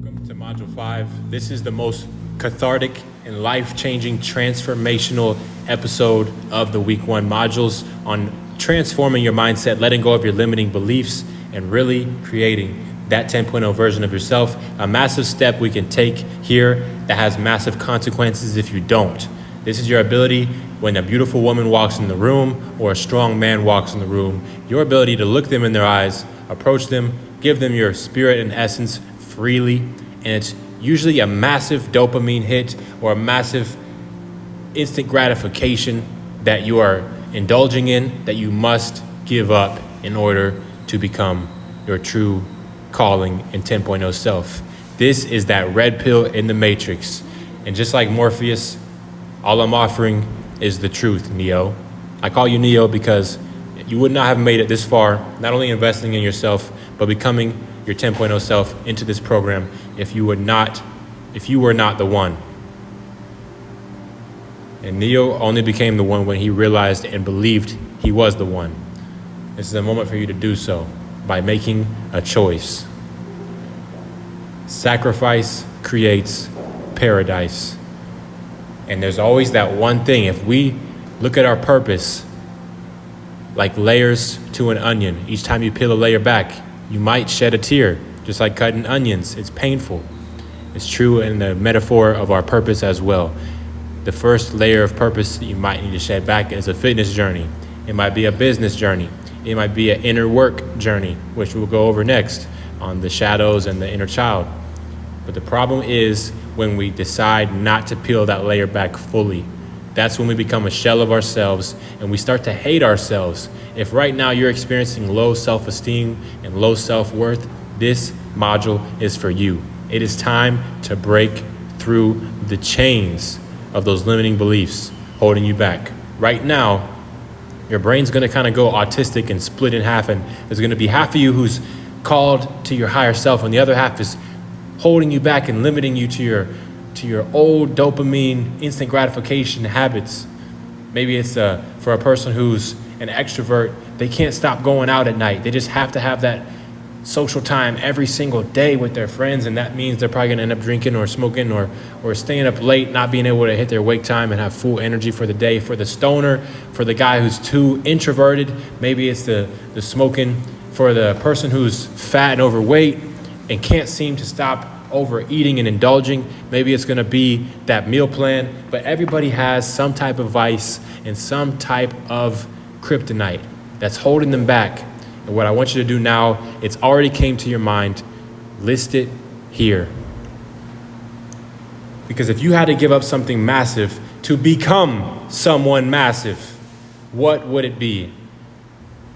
Welcome to Module 5. This is the most cathartic and life-changing transformational episode of the Week 1 modules on transforming your mindset, letting go of your limiting beliefs, and really creating that 10.0 version of yourself. A massive step we can take here that has massive consequences if you don't. This is your ability when a beautiful woman walks in the room or a strong man walks in the room, your ability to look them in their eyes, approach them, give them your spirit and essence freely, and it's usually a massive dopamine hit or a massive instant gratification that you are indulging in that you must give up in order to become your true calling and 10.0 self. This is that red pill in the matrix. And just like Morpheus, all I'm offering is the truth, Neo. I call you Neo because you would not have made it this far, not only investing in yourself, but becoming your 10.0 self into this program if you were not the one. And Neo only became the one when he realized and believed he was the one. This is a moment for you to do so by making a choice. Sacrifice creates paradise. And there's always that one thing. If we look at our purpose like layers to an onion, each time you peel a layer back, you might shed a tear, just like cutting onions. It's painful. It's true in the metaphor of our purpose as well. The first layer of purpose that you might need to shed back is a fitness journey. It might be a business journey. It might be an inner work journey, which we'll go over next on the shadows and the inner child. But the problem is when we decide not to peel that layer back fully. That's when we become a shell of ourselves and we start to hate ourselves. If right now you're experiencing low self-esteem and low self-worth, this module is for you. It is time to break through the chains of those limiting beliefs holding you back. Right now, your brain's gonna kind of go autistic and split in half, and there's gonna be half of you who's called to your higher self and the other half is holding you back and limiting you to your old dopamine instant gratification habits. Maybe it's for a person who's an extrovert, they can't stop going out at night. They just have to have that social time every single day with their friends, and that means they're probably gonna end up drinking or smoking or staying up late, not being able to hit their wake time and have full energy for the day. For the stoner, for the guy who's too introverted, maybe it's the smoking. For the person who's fat and overweight and can't seem to stop overeating and indulging, maybe it's gonna be that meal plan. But everybody has some type of vice and some type of kryptonite that's holding them back. And what I want you to do now, it's already came to your mind, list it here. Because if you had to give up something massive to become someone massive, what would it be?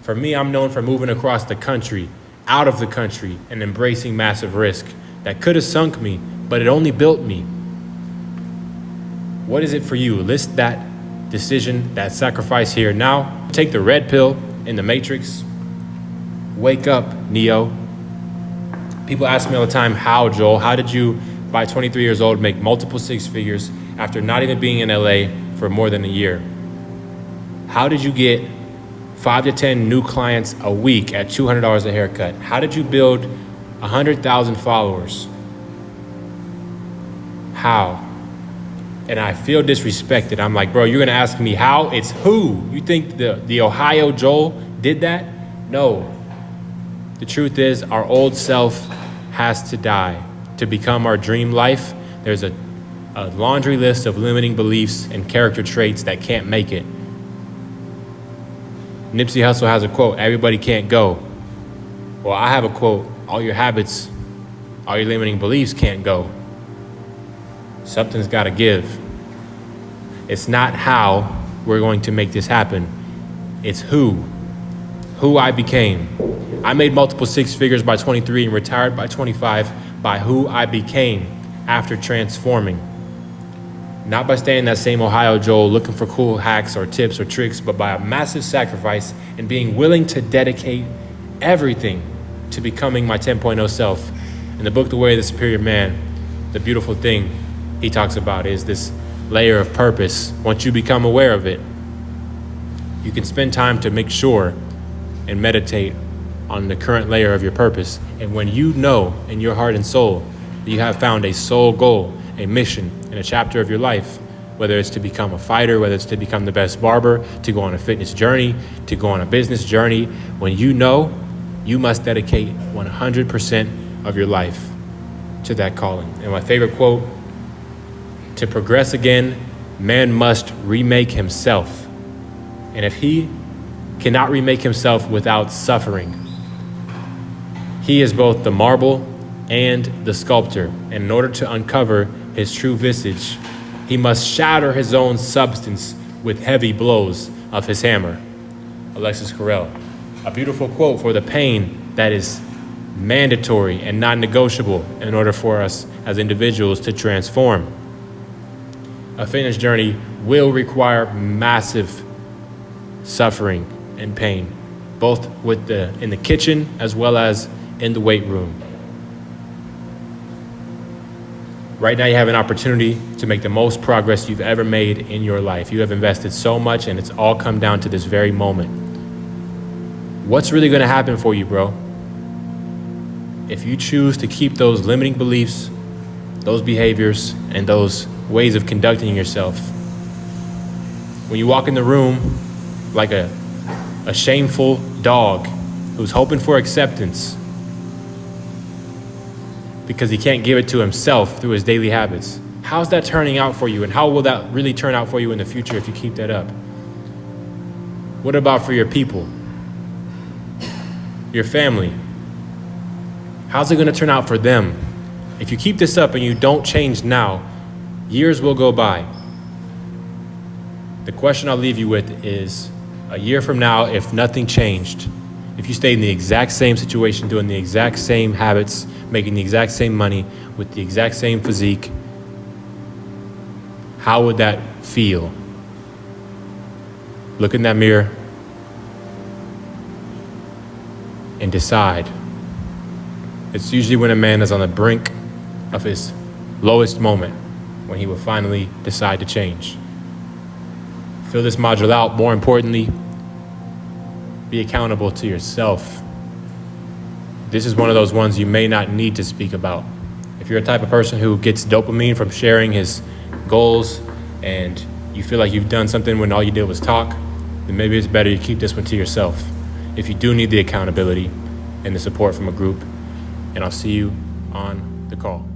For me, I'm known for moving across the country, out of the country, and embracing massive risk that could have sunk me, but it only built me. What is it for you? List that decision, that sacrifice here. Now, take the red pill in the matrix. Wake up, Neo. People ask me all the time, how, Joel? How did you, by 23 years old, make multiple six figures after not even being in LA for more than a year? How did you get 5 to 10 new clients a week at $200 a haircut? How did you build 100,000 followers? How? And I feel disrespected. I'm like, bro, you're gonna ask me how? It's who? You think the Ohio Joel did that? No. The truth is our old self has to die to become our dream life. There's a laundry list of limiting beliefs and character traits that can't make it. Nipsey Hussle has a quote, everybody can't go. Well, I have a quote, all your habits, all your limiting beliefs can't go. Something's gotta give. It's not how we're going to make this happen. It's who I became. I made multiple six figures by 23 and retired by 25 by who I became after transforming. Not by staying that same Ohio Joel looking for cool hacks or tips or tricks, but by a massive sacrifice and being willing to dedicate everything to becoming my 10.0 self. In the book, The Way of the Superior Man, the beautiful thing he talks about is this layer of purpose. Once you become aware of it, you can spend time to make sure and meditate on the current layer of your purpose. And when you know in your heart and soul that you have found a sole goal, a mission, and a chapter of your life, whether it's to become a fighter, whether it's to become the best barber, to go on a fitness journey, to go on a business journey, when you know, you must dedicate 100% of your life to that calling. And my favorite quote, to progress again, man must remake himself. And if he cannot remake himself without suffering, he is both the marble and the sculptor. And in order to uncover his true visage, he must shatter his own substance with heavy blows of his hammer. Alexis Carrel. A beautiful quote for the pain that is mandatory and non-negotiable in order for us as individuals to transform. A fitness journey will require massive suffering and pain, both in the kitchen as well as in the weight room. Right now you have an opportunity to make the most progress you've ever made in your life. You have invested so much and it's all come down to this very moment. What's really gonna happen for you, bro? If you choose to keep those limiting beliefs, those behaviors, and those ways of conducting yourself, when you walk in the room like a shameful dog who's hoping for acceptance because he can't give it to himself through his daily habits, how's that turning out for you? And how will that really turn out for you in the future if you keep that up? What about for your people? Your family? How's it gonna turn out for them? If you keep this up and you don't change now, years will go by. The question I'll leave you with is, a year from now, if nothing changed, if you stayed in the exact same situation, doing the exact same habits, making the exact same money, with the exact same physique, how would that feel? Look in that mirror and decide. It's usually when a man is on the brink of his lowest moment when he will finally decide to change. Fill this module out. More importantly, be accountable to yourself. This is one of those ones you may not need to speak about. If you're a type of person who gets dopamine from sharing his goals and you feel like you've done something when all you did was talk, then maybe it's better you keep this one to yourself. If you do need the accountability and the support from a group, and I'll see you on the call.